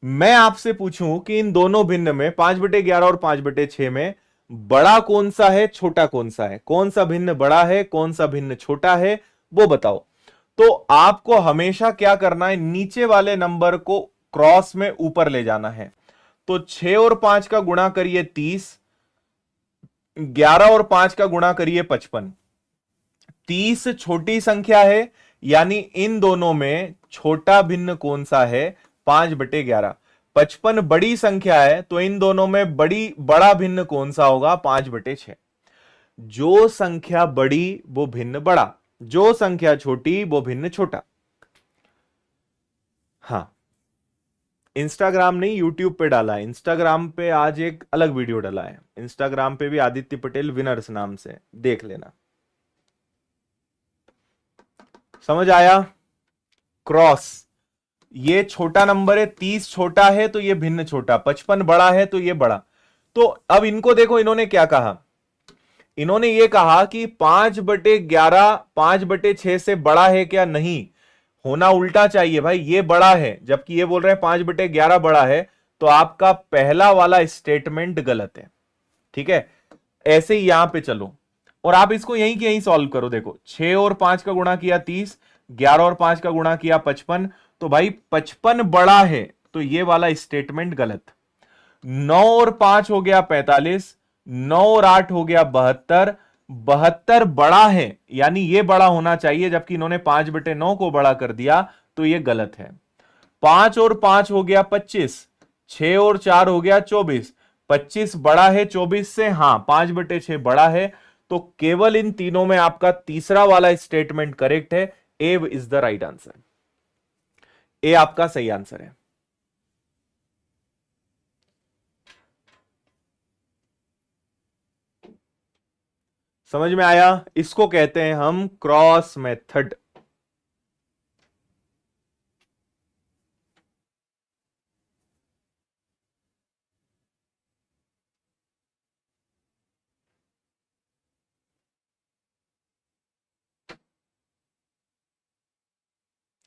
मैं आपसे पूछूं कि इन दोनों भिन्न में 5/11 और 5/6 में बड़ा कौन सा है, छोटा कौन सा है, कौन सा भिन्न बड़ा है, कौन सा भिन्न छोटा है, वो बताओ। तो आपको हमेशा क्या करना है, नीचे वाले नंबर को क्रॉस में ऊपर ले जाना है। तो 6 और 5 का गुणा करिए 30, 11 और 5 का गुणा करिए 55। 30 छोटी संख्या है, यानी इन दोनों में छोटा भिन्न कौन सा है, 5/11। 55 बड़ी संख्या है, तो इन दोनों में बड़ा भिन्न कौन सा होगा, 5/6। जो संख्या बड़ी वो भिन्न बड़ा, जो संख्या छोटी वो भिन्न छोटा। हाँ, इंस्टाग्राम नहीं, यूट्यूब पे डाला है। इंस्टाग्राम पे आज एक अलग वीडियो डाला है, इंस्टाग्राम पे भी आदित्य पटेल विनर्स नाम से, देख लेना। समझ आया? क्रॉस, ये छोटा नंबर है, 30 छोटा है तो ये भिन्न छोटा, 55 बड़ा है तो ये बड़ा। तो अब इनको देखो, इन्होंने क्या कहा, इन्होंने ये कहा कि 5/11 5/6 से बड़ा है क्या, नहीं, होना उल्टा चाहिए भाई, ये बड़ा है, जबकि ये बोल रहे हैं 5/11 बड़ा है। तो आपका पहला वाला स्टेटमेंट गलत है। ठीक है, ऐसे ही यहां पे चलो और आप इसको यहीं के यहीं सॉल्व करो। देखो 6 और 5 का गुणा किया 30, 11 और 5 का गुणा किया 55। तो भाई 55 बड़ा है, तो ये वाला स्टेटमेंट गलत। 9 और 5 हो गया 45, 9 और 8 हो गया 72, 72 बड़ा है, यानी ये बड़ा होना चाहिए, जबकि इन्होंने 5/9 को बड़ा कर दिया, तो ये गलत है। 5 और 5 हो गया 25, 6 और 4 हो गया 24, 25 बड़ा है 24 से, हां 5/6 बड़ा है। तो केवल इन तीनों में आपका तीसरा वाला स्टेटमेंट करेक्ट है। ए इज द राइट आंसर, ए आपका सही आंसर है। समझ में आया? इसको कहते हैं हम क्रॉस मेथड।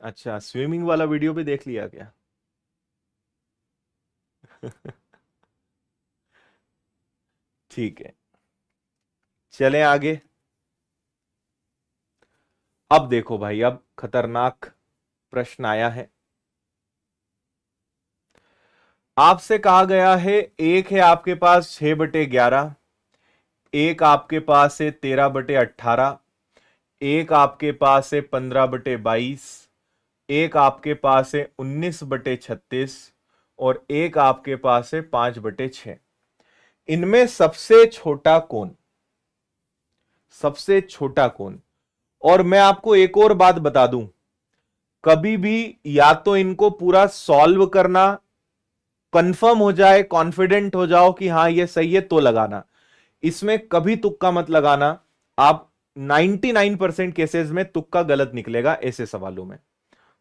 अच्छा, स्विमिंग वाला वीडियो भी देख लिया क्या? ठीक है, चलें आगे। अब देखो भाई, अब खतरनाक प्रश्न आया है। आपसे कहा गया है, एक है आपके पास 6/11, एक आपके पास है 13/18, एक आपके पास है 15/22, एक आपके पास है 19/36 और एक आपके पास है 5/6। इनमें सबसे छोटा कौन, सबसे छोटा कौन? और मैं आपको एक और बात बता दूं, कभी भी या तो इनको पूरा सॉल्व करना, कंफर्म हो जाए, कॉन्फिडेंट हो जाओ कि हां ये सही है, तो लगाना। इसमें कभी तुक्का मत लगाना। आप 99% केसेस में तुक्का गलत निकलेगा ऐसे सवालों में।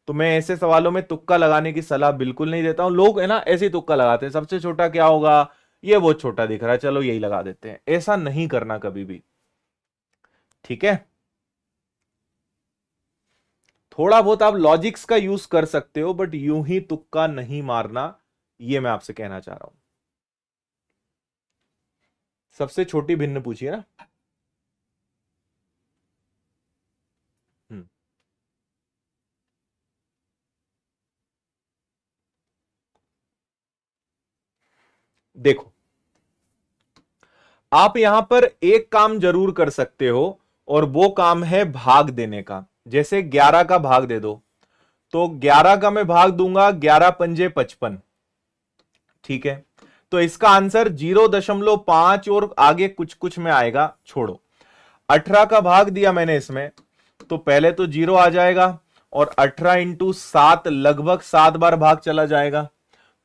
तो मैं ऐसे सवालों में तुक्का लगाने की सलाह बिल्कुल नहीं देता हूं। लोग है ना ऐसे तुक्का लगाते हैं, सबसे छोटा क्या होगा, ये बहुत छोटा दिख रहा है, चलो यही लगा देते हैं। ऐसा नहीं करना कभी भी, ठीक है? थोड़ा बहुत आप लॉजिक्स का यूज कर सकते हो, बट यूं ही तुक्का नहीं मारना, ये मैं आपसे कहना चाह रहा हूं। सबसे छोटी भिन्न पूछिए ना। हम्म, देखो, आप यहां पर एक काम जरूर कर सकते हो, और वो काम है भाग देने का। जैसे 11 का भाग दे दो, तो 11 का मैं भाग दूंगा, 11 पंजे 55। ठीक है, तो इसका आंसर 0.5 और आगे कुछ कुछ में आएगा, छोड़ो। 18 का भाग दिया मैंने इसमें, तो पहले तो 0 आ जाएगा, और 18 इंटू 7 लगभग 7 बार भाग चला जाएगा,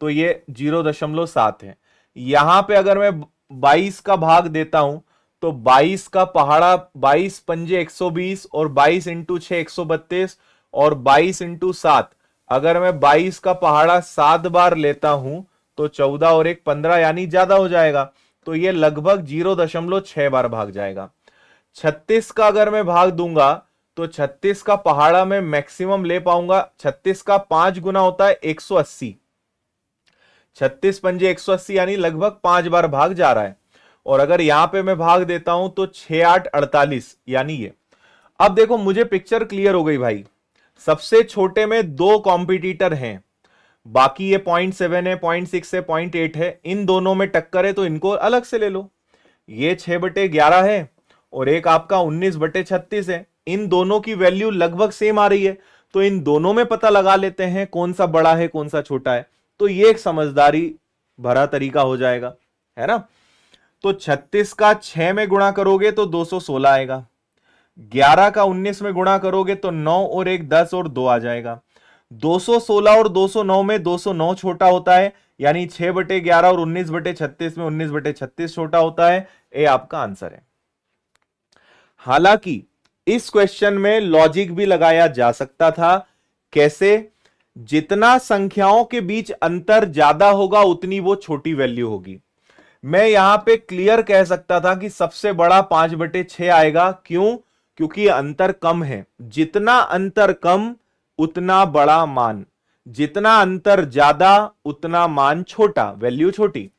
तो ये 0.7 है। यहां पे अगर मैं 22 का भाग देता हूं, तो 22 का पहाड़ा, 22 पंजे 120 और 22 इंटू 6 132 और 22 इंटू 7, अगर मैं 22 का पहाड़ा 7 बार लेता हूं, तो 14 और 1 15, यानी ज्यादा हो जाएगा, तो ये लगभग 0.6 बार भाग जाएगा। 36 का अगर मैं भाग दूंगा तो 36 का पहाड़ा में मैक्सिमम ले पाऊंगा। 36 का 5 गुना होता है 180। 36 पंजे 180 यानी लगभग 5 बार भाग जा रहा है। और अगर यहां पे मैं भाग देता हूं तो 6 8 48 यानी ये। अब देखो मुझे पिक्चर क्लियर हो गई भाई। सबसे छोटे में दो कॉम्पिटिटर हैं, बाकी ये 0.7 है, 0.6 है, 0.8 है। इन दोनों में टक्कर है तो इनको अलग से ले लो। ये 6/11 है और एक आपका 19/36 है। इन दोनों की वैल्यू लगभग सेम आ रही है, तो इन दोनों में पता लगा लेते हैं कौन सा बड़ा है कौन सा छोटा है। तो ये एक समझदारी भरा तरीका हो जाएगा, है ना। तो 36 का 6 में गुणा करोगे तो 216 आएगा। 11 का 19 में गुणा करोगे तो 9 और 1 10 और 2 आ जाएगा। 216 और 209 में 209 छोटा होता है, यानी 6/11 और 19/36 में 19/36 छोटा होता है। ये आपका आंसर है। हालांकि इस क्वेश्चन में लॉजिक भी लगाया जा सकता था। कैसे? जितना संख्याओं के बीच अंतर ज्यादा होगा उतनी वो छोटी वैल्यू होगी। मैं यहां पे क्लियर कह सकता था कि सबसे बड़ा 5/6 आएगा। क्यों? क्योंकि अंतर कम है। जितना अंतर कम उतना बड़ा मान, जितना अंतर ज्यादा उतना मान छोटा, वैल्यू छोटी।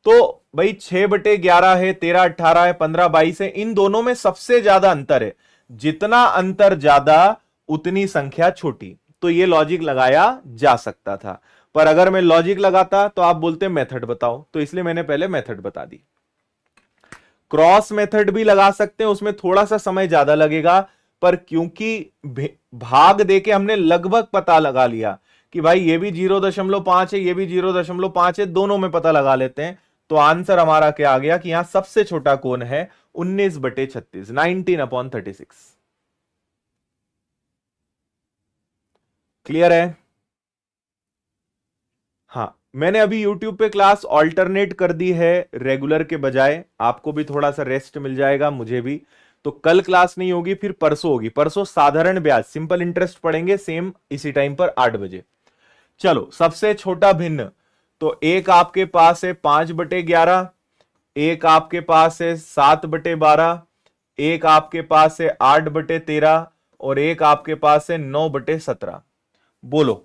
तो भाई 6/11 है, 13 18 है, 15 22 है, इन दोनों में सबसे ज्यादा अंतर है। जितना अंतर ज्यादा उतनी संख्या छोटी। तो ये लॉजिक लगाया जा सकता था। पर अगर मैं लॉजिक लगाता तो आप बोलते मेथड बताओ, तो इसलिए मैंने पहले मेथड बता दी। क्रॉस मेथड भी लगा सकते हैं, उसमें थोड़ा सा समय ज्यादा लगेगा। पर क्योंकि भाग देके हमने लगभग पता लगा लिया कि भाई ये भी 0.5 है, ये भी 0.5 है, दोनों में पता लगा लेते हैं। तो आंसर हमारा क्या आ गया कि यहां सबसे छोटा कौन है? 19/36, 19/36। क्लियर है? हाँ, मैंने अभी YouTube पे क्लास ऑल्टरनेट कर दी है रेगुलर के बजाय। आपको भी थोड़ा सा रेस्ट मिल जाएगा, मुझे भी। तो कल क्लास नहीं होगी, फिर परसों होगी। परसों साधारण ब्याज सिंपल इंटरेस्ट पढ़ेंगे, सेम इसी टाइम पर 8 बजे। चलो, सबसे छोटा भिन्न। तो एक आपके पास है 5/11, एक आपके पास है 7/12, एक आपके पास है 8/13 और एक आपके पास है 9/17। बोलो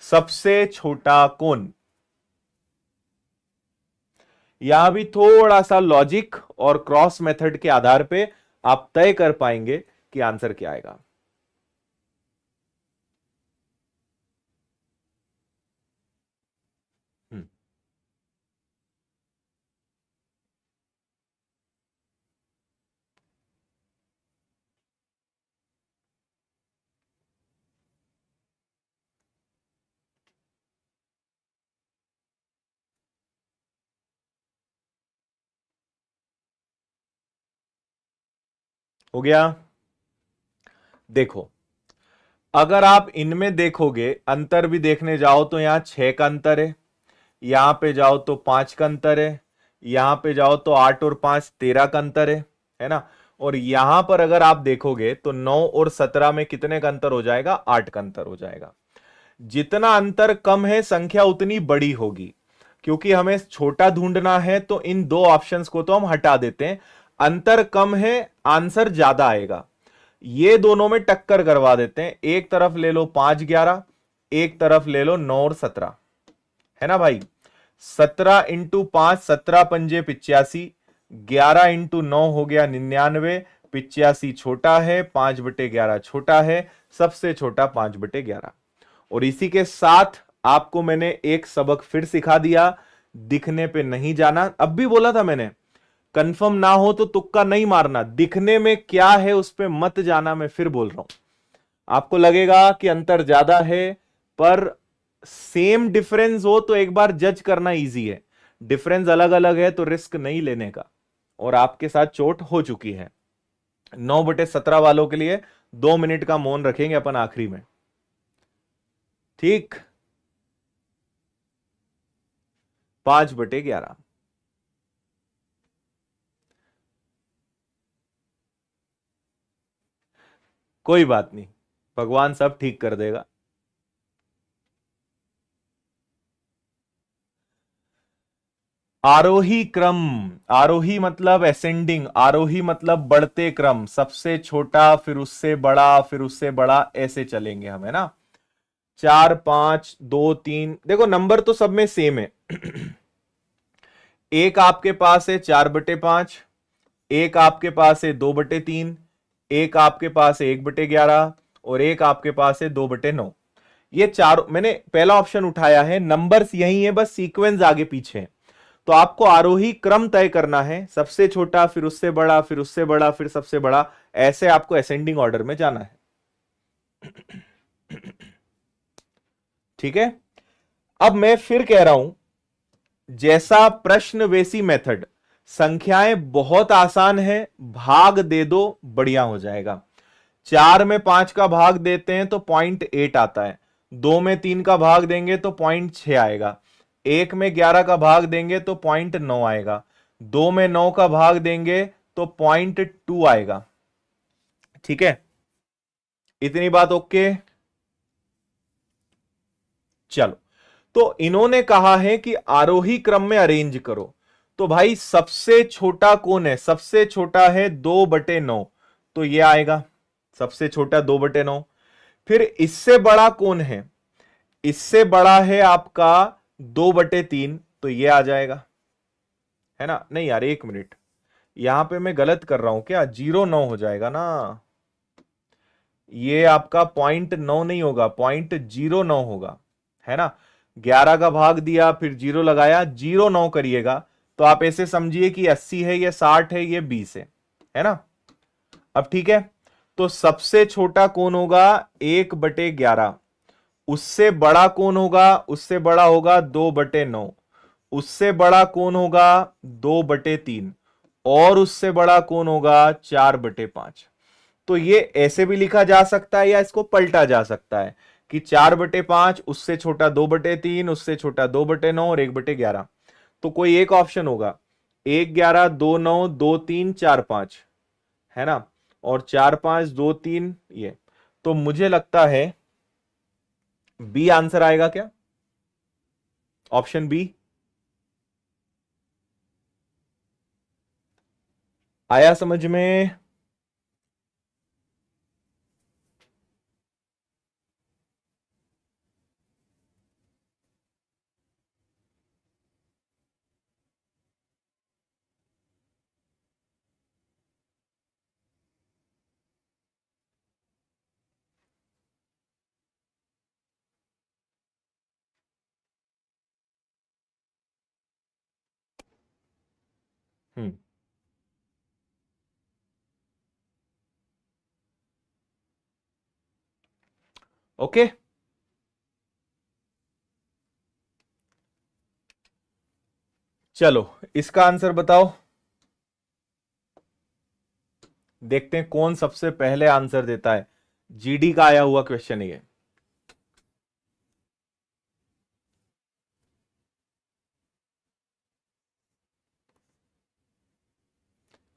सबसे छोटा कौन? यहां भी थोड़ा सा लॉजिक और क्रॉस मेथड के आधार पे आप तय कर पाएंगे कि आंसर क्या आएगा। हम्म, हो गया। देखो, अगर आप इनमें देखोगे, अंतर भी देखने जाओ तो यहां 6 का अंतर है, यहां पे जाओ तो 5 का अंतर है, यहां पे जाओ तो 8 और 5 13 का अंतर है ना। और यहां पर अगर आप देखोगे तो 9 और 17 में कितने का अंतर हो जाएगा? 8 का अंतर हो जाएगा। जितना अंतर कम है संख्या उतनी बड़ी होगी। क्योंकि हमें छोटा ढूंढना है तो इन दो ऑप्शंस को तो हम हटा देते हैं। अंतर कम है, आंसर ज्यादा आएगा। ये दोनों में टक्कर करवा देते हैं। एक तरफ ले लो 5/11, एक तरफ ले लो 9 और 17, है ना भाई। 17 × 5 17 पंजे 85, 11 × 9 हो गया 99। 85 छोटा है, 5/11 छोटा है, सबसे छोटा 5/11। और इसी के साथ आपको मैंने एक सबक फिर सिखा दिया, दिखने पे नहीं जाना। अब भी बोला था मैंने, कंफर्म ना हो तो तुक्का नहीं मारना, दिखने में क्या है उस पे मत जाना। मैं फिर बोल रहा हूं, आपको लगेगा कि अंतर ज्यादा है, पर सेम डिफरेंस हो तो एक बार जज करना इजी है। डिफरेंस अलग अलग है तो रिस्क नहीं लेने का। और आपके साथ चोट हो चुकी है। 9/17 वालों के लिए 2 मिनट का मौन रखेंगे अपन आखिरी में, ठीक। 5/11। कोई बात नहीं, भगवान सब ठीक कर देगा। आरोही क्रम, आरोही मतलब असेंडिंग, आरोही मतलब बढ़ते क्रम, सबसे छोटा फिर उससे बड़ा फिर उससे बड़ा, ऐसे चलेंगे हम, है ना। 4 5 2 3, देखो नंबर तो सब में सेम है। एक आपके पास है 4/5, एक आपके पास है 2/3, एक आपके पास है 1/11 और एक आपके पास है 2/9। ये चार मैंने पहला ऑप्शन उठाया है, नंबर्स यही है, बस सीक्वेंस आगे पीछे है। तो आपको आरोही क्रम तय करना है, सबसे छोटा फिर उससे बड़ा फिर उससे बड़ा फिर सबसे बड़ा, ऐसे आपको असेंडिंग ऑर्डर में जाना है। ठीक है। अब मैं फिर कह रहा हूं, जैसा प्रश्न वैसी मेथड, संख्याएं बहुत आसान है, भाग दे दो बढ़िया हो जाएगा। 4 में 5 का भाग देते हैं तो 0.8 आता है, 2 में 3 का भाग देंगे तो 0.6 आएगा, 1 में 11 का भाग देंगे तो 0.9 आएगा, 2 में 9 का भाग देंगे तो 0.2 आएगा। ठीक है, इतनी बात ओके। चलो, तो इन्होंने कहा है कि आरोही क्रम में अरेंज करो, तो भाई सबसे छोटा कौन है, सबसे छोटा है 2/9, तो ये आएगा सबसे छोटा 2/9। फिर इससे बड़ा कौन है, इससे बड़ा है आपका 2/3, तो ये आ जाएगा, है ना। नहीं यार, 1 मिनट, यहां पे मैं गलत कर रहा हूं क्या, 0.9 हो जाएगा ना, ये आपका 0.9 नहीं होगा, 0.09 होगा, है ना। 11 का भाग दिया फिर 0 लगाया, 0.9 करिएगा, तो आप ऐसे समझिए कि 80 है, ये 60 है, ये 20 है ना। अब ठीक है, तो सबसे छोटा कौन होगा, 1/11, उससे बड़ा कौन होगा, उससे बड़ा होगा 2/9, उससे बड़ा कौन होगा 2/3, और उससे बड़ा कौन होगा 4/5। तो ये ऐसे भी लिखा जा सकता है या इसको पलटा जा सकता है कि 4/5, उससे छोटा 2/3, उससे छोटा 2/9 और 1/11। तो कोई एक ऑप्शन होगा, 1 11 2 9 2 3 4 5, है ना, और 4 5 2 3 ये। तो मुझे लगता है बी आंसर आएगा क्या, ऑप्शन बी। आया समझ में। हम्म, ओके। चलो, इसका आंसर बताओ, देखते हैं कौन सबसे पहले आंसर देता है। जीडी का आया हुआ क्वेश्चन है ये।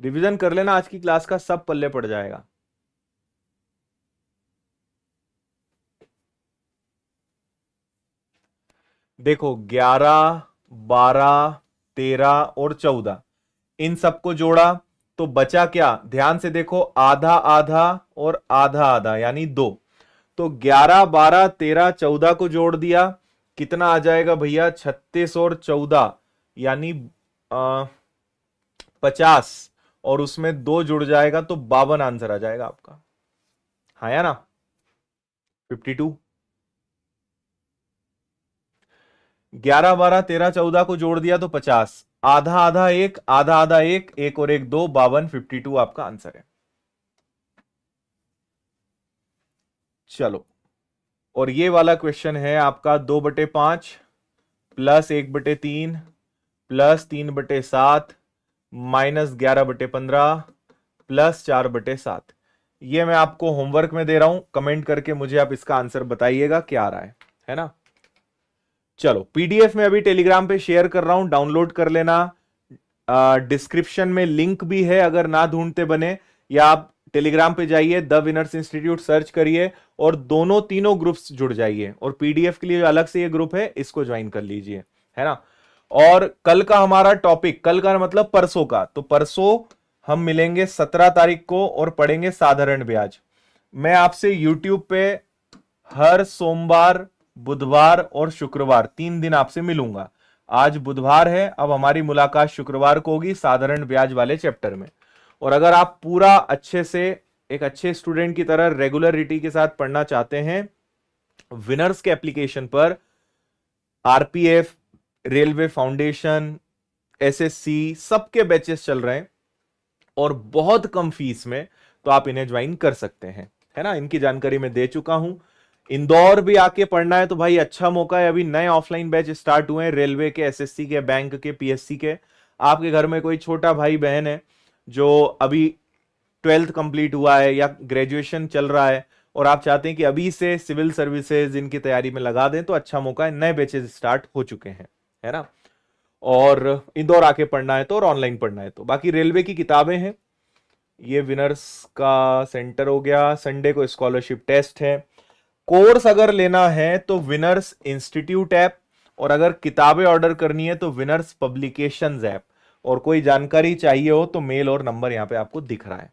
रिवीजन कर लेना, आज की क्लास का सब पल्ले पड़ जाएगा। देखो 11 12 13 और 14, इन सबको जोड़ा तो बचा क्या, ध्यान से देखो, आधा आधा और आधा आधा यानी 2। तो 11 12 13 14 को जोड़ दिया, कितना आ जाएगा भैया, 36 और 14 यानी 50, और उसमें 2 जुड़ जाएगा तो 52 आंसर आ जाएगा आपका। हाँ या ना, 52। 11 12 13 14 को जोड़ दिया तो 50, आधा आधा एक, आधा आधा एक, एक और एक 2, 52, 52 आपका आंसर है। चलो, और ये वाला क्वेश्चन है आपका 2/5 प्लस 1/3 प्लस 3/7 माइनस 11/15 प्लस 4/7। ये मैं आपको होमवर्क में दे रहा हूं, कमेंट करके मुझे आप इसका आंसर बताइएगा क्या आ रहा है ना। चलो, पीडीएफ में अभी टेलीग्राम पे शेयर कर रहा हूं, डाउनलोड कर लेना। डिस्क्रिप्शन में लिंक भी है, अगर ना ढूंढते बने, या आप टेलीग्राम पे जाइए, द विनर्स इंस्टीट्यूट सर्च करिए और दोनों तीनों ग्रुप्स जुड़ जाइए, और पीडीएफ के लिए अलग से ये ग्रुप है, इसको ज्वाइन कर लीजिए, है ना। और कल का हमारा टॉपिक, कल का मतलब परसों का, तो परसों हम मिलेंगे 17 तारीख को और पढ़ेंगे साधारण ब्याज। मैं आपसे यूट्यूब पे हर सोमवार, बुधवार और शुक्रवार 3 दिन आपसे मिलूंगा। आज बुधवार है, अब हमारी मुलाकात शुक्रवार को होगी साधारण ब्याज वाले चैप्टर में। और अगर आप पूरा अच्छे से एक अच्छे स्टूडेंट की तरह रेगुलरिटी के साथ पढ़ना चाहते हैं, विनर्स के एप्लीकेशन पर आरपीएफ, रेलवे फाउंडेशन, एसएससी सबके बैचेस चल रहे हैं और बहुत कम फीस में, तो आप इन्हें ज्वाइन कर सकते हैं, है ना। इनकी जानकारी मैं दे चुका हूं। इंदौर भी आके पढ़ना है तो भाई अच्छा मौका है, अभी नए ऑफलाइन बैच स्टार्ट हुए हैं रेलवे के, एसएससी के, बैंक के, पीएससी के। आपके घर में कोई छोटा भाई बहन है जो अभी 12th कंप्लीट हुआ है या ग्रेजुएशन चल रहा है और आप चाहते हैं कि अभी से सिविल सर्विसेज इनकी तैयारी में लगा दें, तो अच्छा मौका है, नए बैचेस स्टार्ट हो चुके हैं, है ना। और इंदौर आके पढ़ना है तो, और ऑनलाइन पढ़ना है तो। बाकी रेलवे की किताबें हैं, ये विनर्स का सेंटर हो गया, संडे को स्कॉलरशिप टेस्ट है। कोर्स अगर लेना है तो विनर्स इंस्टीट्यूट ऐप, और अगर किताबें ऑर्डर करनी है तो विनर्स पब्लिकेशंस ऐप। और कोई जानकारी चाहिए हो तो मेल और नंबर यहां पे आपको दिख रहा है।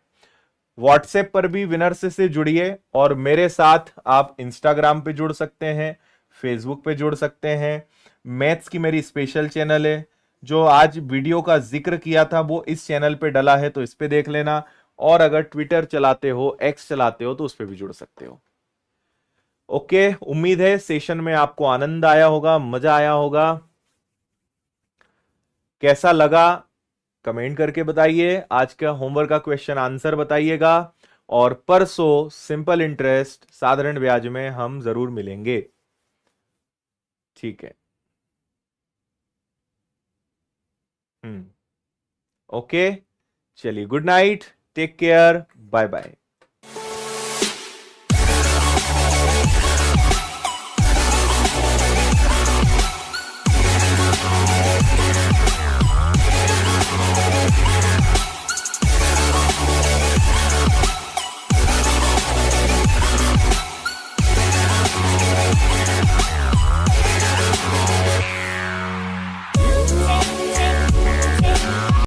व्हाट्सएप पर भी विनर्स से जुड़िए, और मेरे साथ आप इंस्टाग्राम पे जुड़ सकते हैं, फेसबुक पे जुड़ सकते हैं। मैथ्स की मेरी स्पेशल चैनल है, जो आज वीडियो का जिक्र किया था वो इस चैनल पे डला है, तो इस पे देख लेना। और अगर ट्विटर चलाते हो, एक्स चलाते हो, तो उस पे भी जुड़ सकते हो। ओके, उम्मीद है सेशन में आपको आनंद आया होगा, मजा आया होगा। कैसा लगा कमेंट करके बताइए। आज का होमवर्क का क्वेश्चन आंसर बताइएगा। और परसों सिंपल इंटरेस्ट साधारण ब्याज में हम जरूर मिलेंगे, ठीक है। ओके, चलिए, good night, take care, bye bye.